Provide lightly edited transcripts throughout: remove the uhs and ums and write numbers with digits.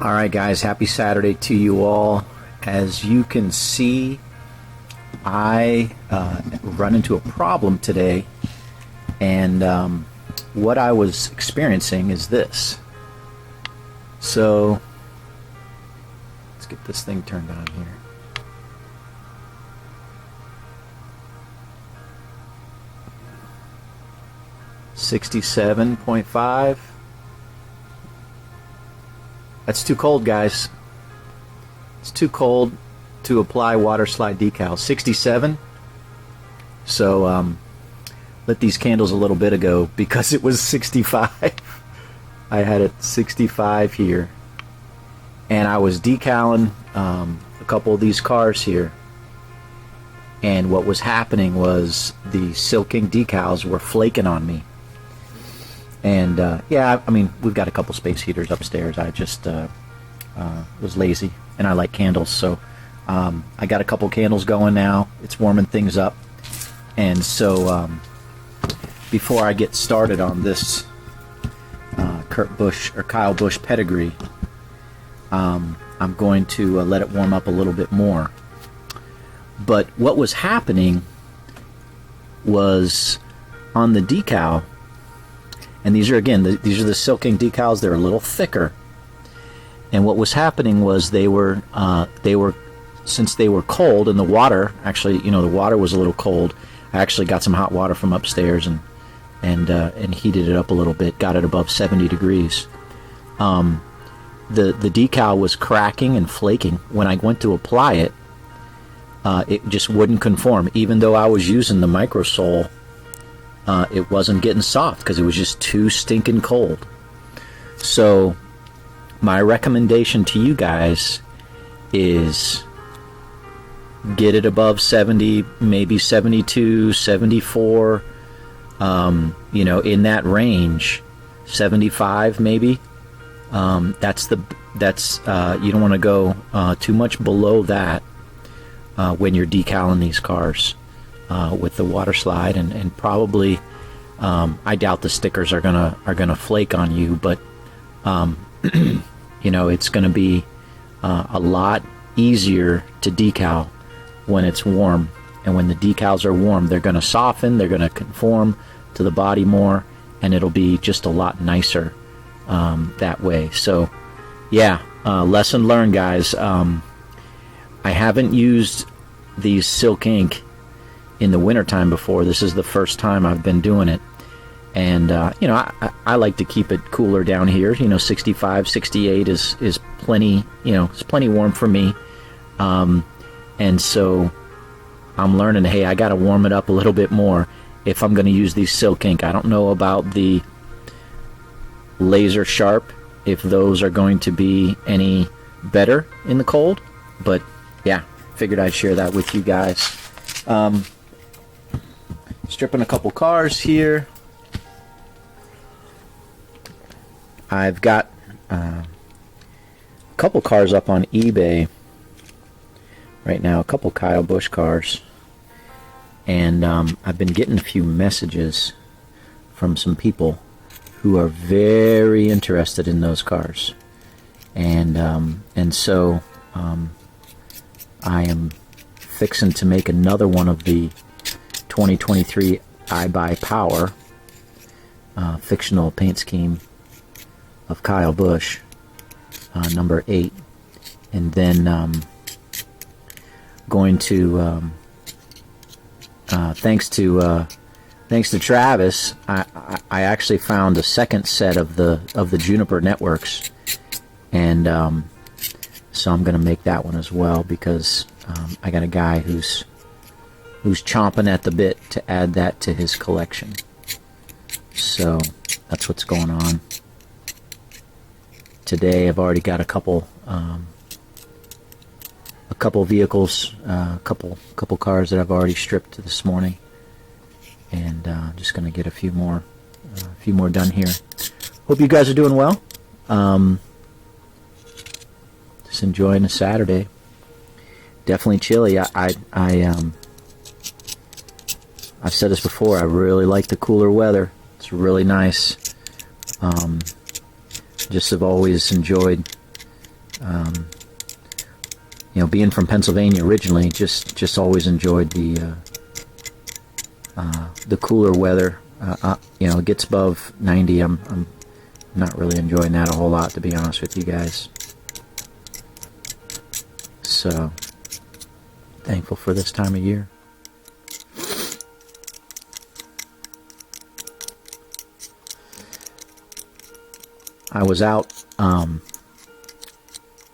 All right, guys, happy Saturday to you all. As you can see, I run into a problem today, and what I was experiencing is this. So let's get this thing turned on here. $67.5. That's too cold, guys. It's too cold to apply water slide decals. 67. So lit these candles a little bit ago because it was 65. I had it 65 here, and I was decaling a couple of these cars here, and what was happening was the Silk Ink decals were flaking on me. And yeah, I mean, we've got a couple space heaters upstairs. I just was lazy, and I like candles, so I got a couple candles going now. It's warming things up, and so before I get started on this Kyle Busch pedigree, I'm going to let it warm up a little bit more. But what was happening was on the decal. And these are, again, these are the Silk Ink decals. They're a little thicker. And what was happening was they were since they were cold, and the water, actually, you know, the water was a little cold. I actually got some hot water from upstairs and heated it up a little bit, got it above 70 degrees. The decal was cracking and flaking. When I went to apply it, it just wouldn't conform. Even though I was using the microsole, it wasn't getting soft because it was just too stinking cold. So my recommendation to you guys is get it above 70, maybe 72, 74, you know, in that range, 75 maybe. That's you don't want to go too much below that when you're decaling these cars with the water slide, and probably I doubt the stickers are gonna flake on you, but you know, it's gonna be a lot easier to decal when it's warm. And when the decals are warm, they're gonna soften, they're gonna conform to the body more, and it'll be just a lot nicer that way. So yeah, lesson learned, guys. I haven't used these Silk Ink in the wintertime before. This is the first time I've been doing it, and you know, I like to keep it cooler down here. You know, 65, 68 is plenty. You know, it's plenty warm for me, and so I'm learning, hey, I got to warm it up a little bit more if I'm going to use these Silk Ink. I don't know about the laser sharp, if those are going to be any better in the cold, but yeah, figured I'd share that with you guys. Stripping a couple cars here. I've got a couple cars up on eBay right now, a couple Kyle Busch cars, and I've been getting a few messages from some people who are very interested in those cars, and so I am fixing to make another one of the 2023 I Buy Power fictional paint scheme of Kyle Busch, number 8, and then going to thanks to Travis, I actually found a second set of the Juniper networks, and so I'm going to make that one as well, because I got a guy who's chomping at the bit to add that to his collection. So that's what's going on today. I've already got a couple vehicles, a couple cars that I've already stripped this morning, and just going to get a few more done here. Hope you guys are doing well. Just enjoying a Saturday. Definitely chilly. I've said this before, I really like the cooler weather. It's really nice. Just have always enjoyed You know, being from Pennsylvania originally, just always enjoyed the cooler weather. You know, it gets above 90. I'm not really enjoying that a whole lot, to be honest with you guys. So thankful for this time of year. I was out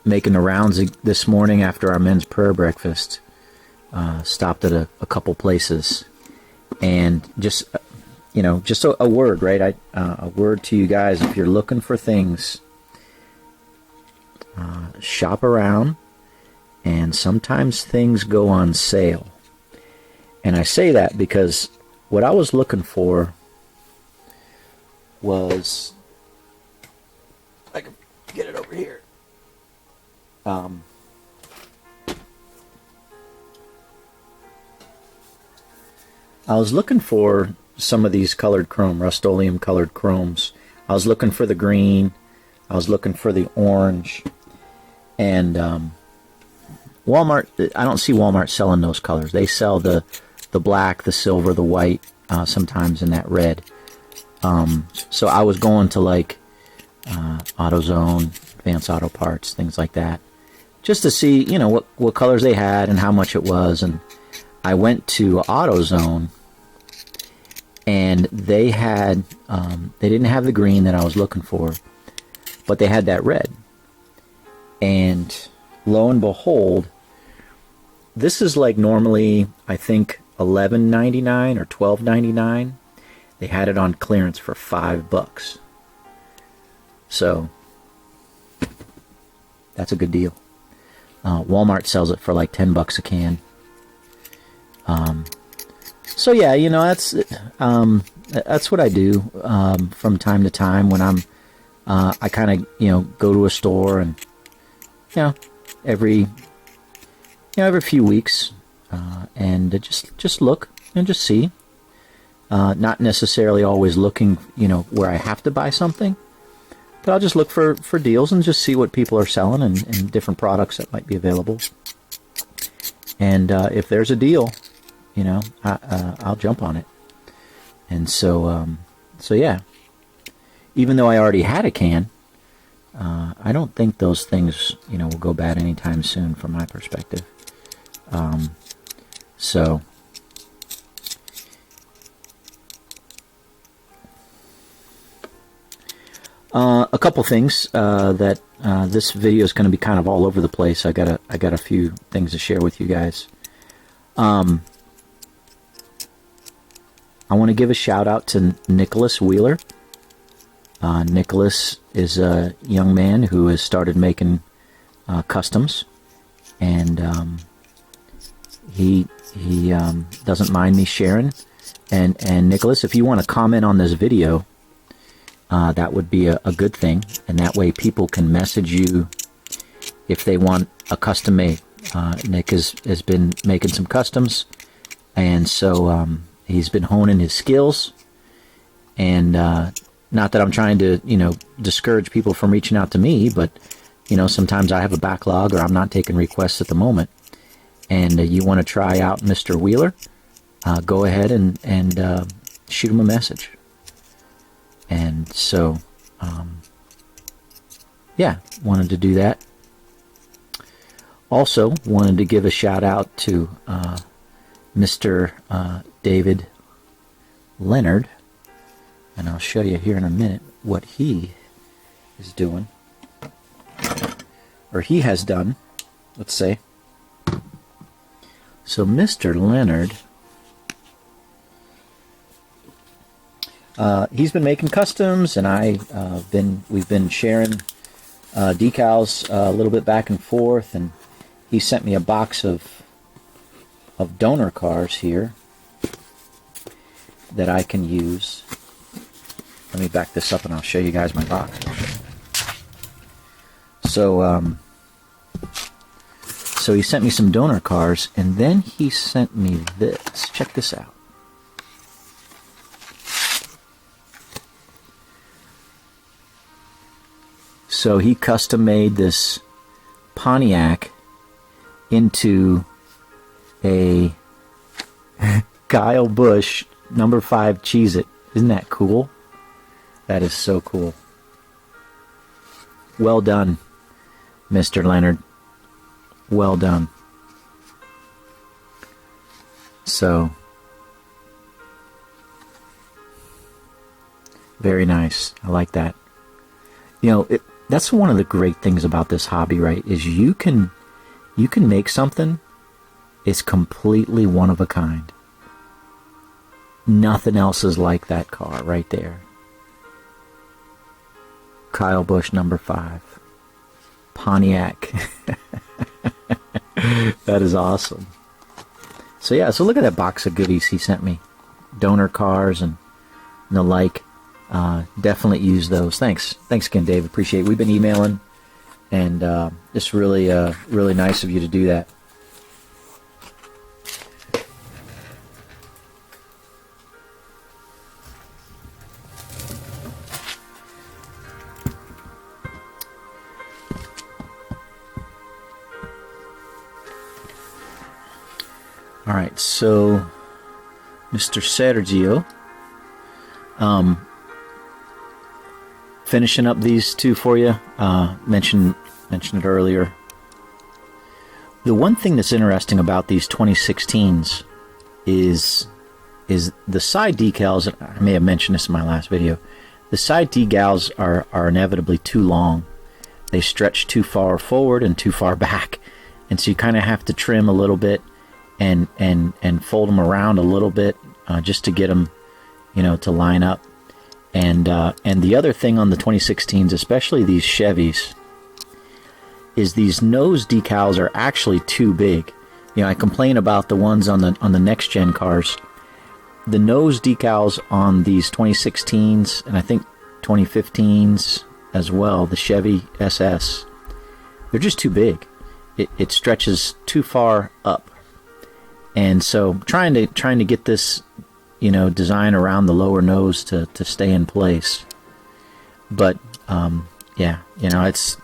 making the rounds this morning after our men's prayer breakfast. Stopped at a couple places, and just you know, just a word, right? A word to you guys: if you're looking for things, shop around, and sometimes things go on sale. And I say that because what I was looking for was, I can get it over here. I was looking for some of these colored chrome, Rust-Oleum colored chromes. I was looking for the green. I was looking for the orange. And Walmart, I don't see Walmart selling those colors. They sell the black, the silver, the white, sometimes in that red. So I was going to like AutoZone, Advanced Auto Parts, things like that, just to see, you know, what colors they had and how much it was. And I went to AutoZone, and they had they didn't have the green that I was looking for, but they had that red. And lo and behold, this is like normally, I think, $11.99 or $12.99. They had it on clearance for $5. So that's a good deal. Walmart sells it for like $10 a can. So yeah, you know, that's what I do from time to time when I'm I kind of, you know, go to a store, and you know, every few weeks, and just look and just see. Not necessarily always looking, you know, where I have to buy something, but I'll just look for deals and just see what people are selling and different products that might be available. And if there's a deal, you know, I'll jump on it. And so yeah, even though I already had a can, I don't think those things, you know, will go bad anytime soon from my perspective. So a couple things that this video is going to be kind of all over the place. I got a few things to share with you guys. I want to give a shout out to Nicholas Wheeler. Nicholas is a young man who has started making customs, and he doesn't mind me sharing. And Nicholas, if you want to comment on this video, that would be a good thing, and that way people can message you if they want a custom made. Nick has been making some customs, and so he's been honing his skills. And not that I'm trying to, you know, discourage people from reaching out to me, but you know, sometimes I have a backlog or I'm not taking requests at the moment, and you want to try out Mr. Wheeler, go ahead and shoot him a message. And so, yeah, wanted to do that. Also, wanted to give a shout out to Mr. David Leonard, and I'll show you here in a minute what he is doing, or he has done, let's say. So Mr. Leonard, he's been making customs, and we've been sharing decals a little bit back and forth, and he sent me a box of donor cars here that I can use. Let me back this up and I'll show you guys my box. So he sent me some donor cars, and then he sent me this. Check this out. So he custom made this Pontiac into a Kyle Busch number 5 Cheez-It. Isn't that cool? That is so cool. Well done, Mr. Leonard. Well done. So, very nice. I like that. You know, that's one of the great things about this hobby, right? Is you can make something. It's completely one of a kind. Nothing else is like that car right there. Kyle Busch number 5. Pontiac. That is awesome. So yeah, so look at that box of goodies he sent me. Donor cars and the like. Definitely use those. Thanks again, Dave. Appreciate it. We've been emailing, and it's really really nice of you to do that. All right, so Mr. Sergio, finishing up these two for you. Mentioned it earlier. The one thing that's interesting about these 2016s is the side decals. I may have mentioned this in my last video. The side decals are inevitably too long. They stretch too far forward and too far back, and so you kind of have to trim a little bit and fold them around a little bit just to get them, to line up. And the other thing on the 2016s, especially these Chevys, is these nose decals are actually too big. I complain about the ones on the next gen cars. The nose decals on these 2016s and I think 2015s as well, the Chevy SS, they're just too big. It stretches too far up. And so trying to get this, design around the lower nose to stay in place. But yeah, it's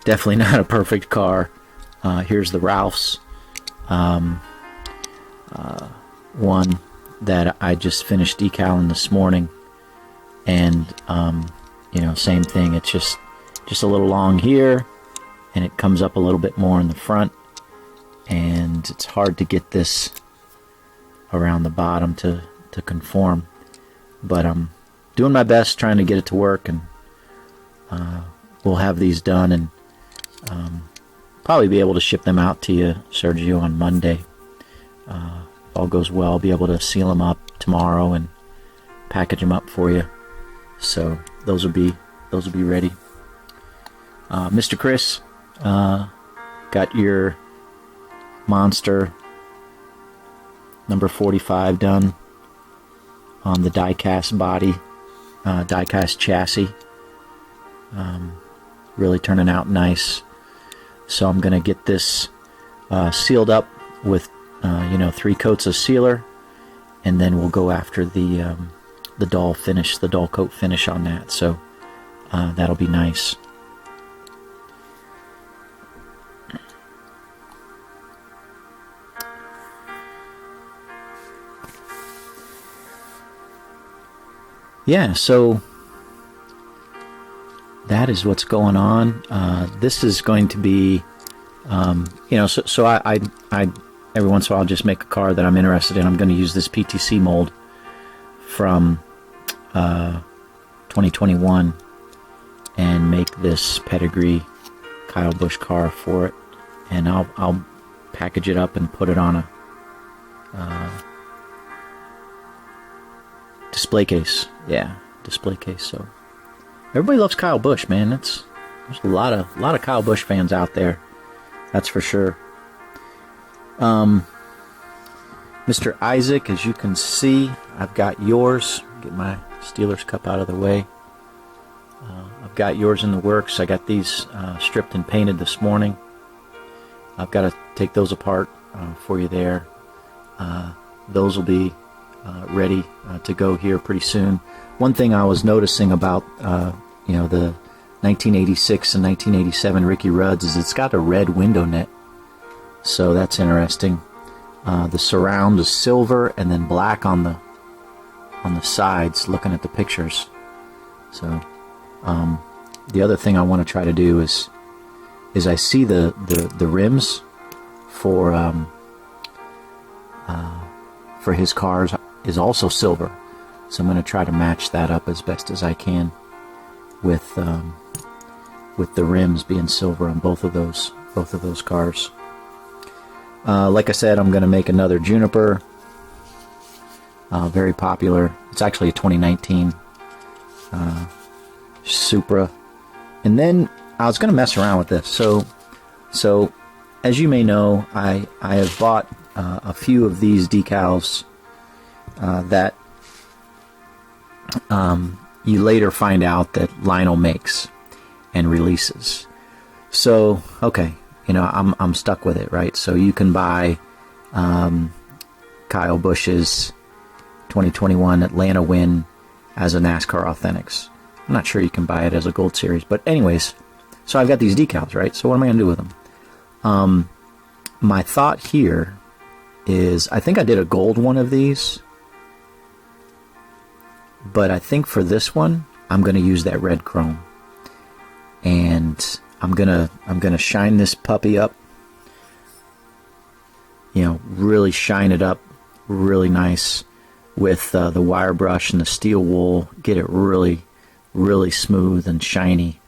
definitely not a perfect car. Here's the Ralph's one that I just finished decaling this morning, and same thing. It's just a little long here, and it comes up a little bit more in the front. And it's hard to get this around the bottom to conform, but I'm doing my best trying to get it to work, and we'll have these done and probably be able to ship them out to you, Sergio, on Monday. If all goes well, I'll be able to seal them up tomorrow and package them up for you, so those will be ready. Mr. Chris, got your Monster number 45 done on the die-cast body, die-cast chassis. Really turning out nice. So I'm going to get this sealed up with 3 coats of sealer, and then we'll go after the dull finish, the dull coat finish on that. So that'll be nice. Yeah, so that is what's going on. This is going to be, so I every once in a while I'll just make a car that I'm interested in. I'm going to use this PTC mold from 2021 and make this pedigree Kyle Busch car for it, and I'll package it up and put it on a display case. Yeah, display case. So everybody loves Kyle Busch, man. There's a lot of Kyle Busch fans out there, that's for sure. Mr. Isaac, as you can see, I've got yours. Get my Steelers cup out of the way. I've got yours in the works. I got these stripped and painted this morning. I've got to take those apart for you there. Those will be ready to go here pretty soon. One thing I was noticing about the 1986 and 1987 Ricky Rudd's is it's got a red window net. So that's interesting. The surround is silver and then black on the sides, looking at the pictures. So the other thing I want to try to do is I see the rims for his cars is also silver. So I'm going to try to match that up as best as I can with the rims being silver on both of those cars. Like I said, I'm going to make another Juniper. Very popular. It's actually a 2019 Supra. And then I was going to mess around with this. So as you may know, I have bought a few of these decals that you later find out that Lionel makes and releases. So, okay, I'm stuck with it, right? So you can buy Kyle Busch's 2021 Atlanta win as a NASCAR Authentics. I'm not sure you can buy it as a Gold Series, but anyways, so I've got these decals, right? So what am I going to do with them? My thought here is I think I did a gold one of these, but I think for this one I'm going to use that red chrome, and I'm gonna shine this puppy up, really shine it up really nice with the wire brush and the steel wool, get it really really smooth and shiny,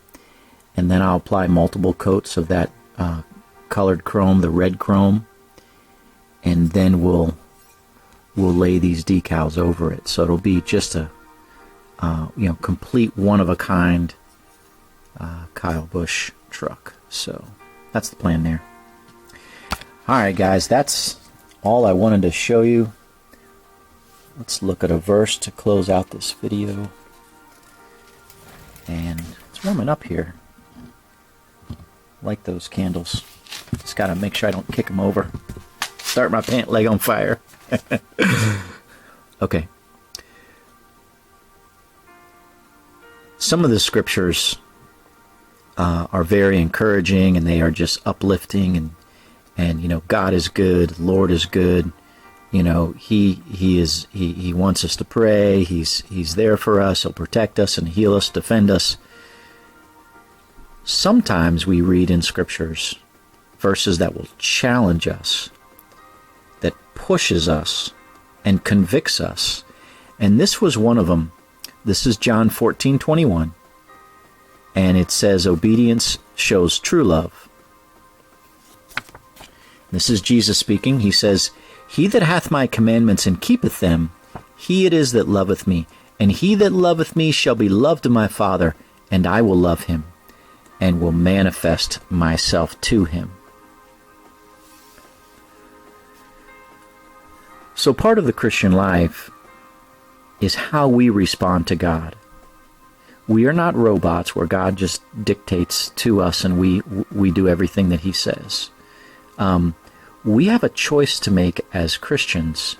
and then I'll apply multiple coats of that colored chrome, the red chrome, and then we'll lay these decals over it, so it'll be just a complete one-of-a-kind Kyle Busch truck. So that's the plan there. Alright guys, that's all I wanted to show you. Let's look at a verse to close out this video. And it's warming up here. I like those candles. Just gotta make sure I don't kick them over. Start my pant leg on fire. Okay. Some of the scriptures are very encouraging, and they are just uplifting, and God is good, Lord is good. He wants us to pray. He's there for us. He'll protect us and heal us, defend us. Sometimes we read in scriptures verses that will challenge us, that pushes us and convicts us, and this was one of them. This is John 14:21. And it says, obedience shows true love. This is Jesus speaking. He says, he that hath my commandments and keepeth them, he it is that loveth me. And he that loveth me shall be loved of my Father, and I will love him, and will manifest myself to him. So part of the Christian life is how we respond to God. We are not robots where God just dictates to us and we do everything that he says. We have a choice to make as Christians.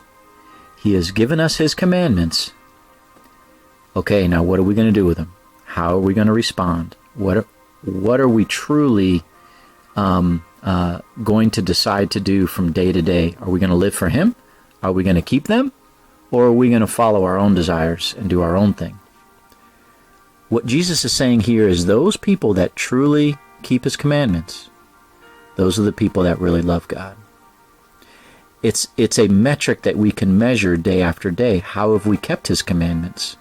He has given us his commandments. Okay, now what are we going to do with them? How are we going to respond? What are we truly going to decide to do from day to day? Are we going to live for him? Are we going to keep them? Or are we going to follow our own desires and do our own thing? What Jesus is saying here is those people that truly keep his commandments, those are the people that really love God. It's a metric that we can measure day after day. How have we kept his commandments?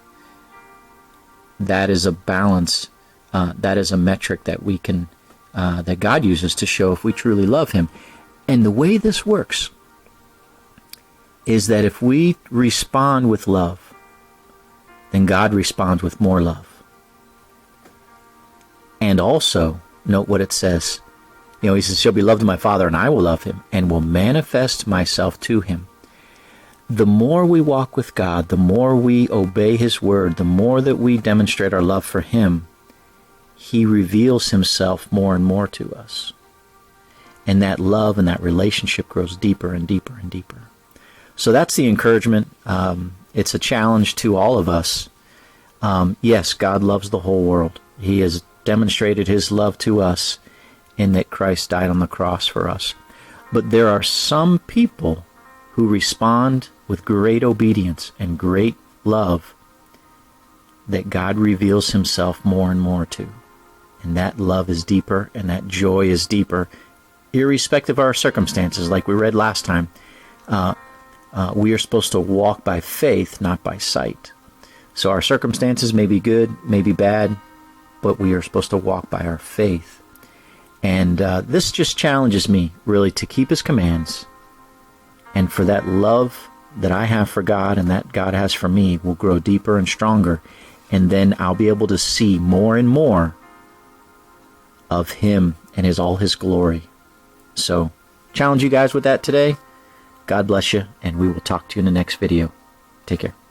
That is a balance. That is a metric that we can, that God uses to show if we truly love him. And the way this works is that if we respond with love, then God responds with more love. And also, note what it says. He says, shall be loved of my Father, and I will love him, and will manifest myself to him. The more we walk with God, the more we obey his word, the more that we demonstrate our love for him, he reveals himself more and more to us. And that love and that relationship grows deeper and deeper and deeper. So that's the encouragement. It's a challenge to all of us. Yes, God loves the whole world. He has demonstrated his love to us in that Christ died on the cross for us. But there are some people who respond with great obedience and great love that God reveals himself more and more to. And that love is deeper, and that joy is deeper, irrespective of our circumstances. Like we read last time, we are supposed to walk by faith, not by sight. So our circumstances may be good, may be bad, but we are supposed to walk by our faith. And this just challenges me, really, to keep his commands. And for that love that I have for God and that God has for me will grow deeper and stronger. And then I'll be able to see more and more of him and all his glory. So, challenge you guys with that today. God bless you, and we will talk to you in the next video. Take care.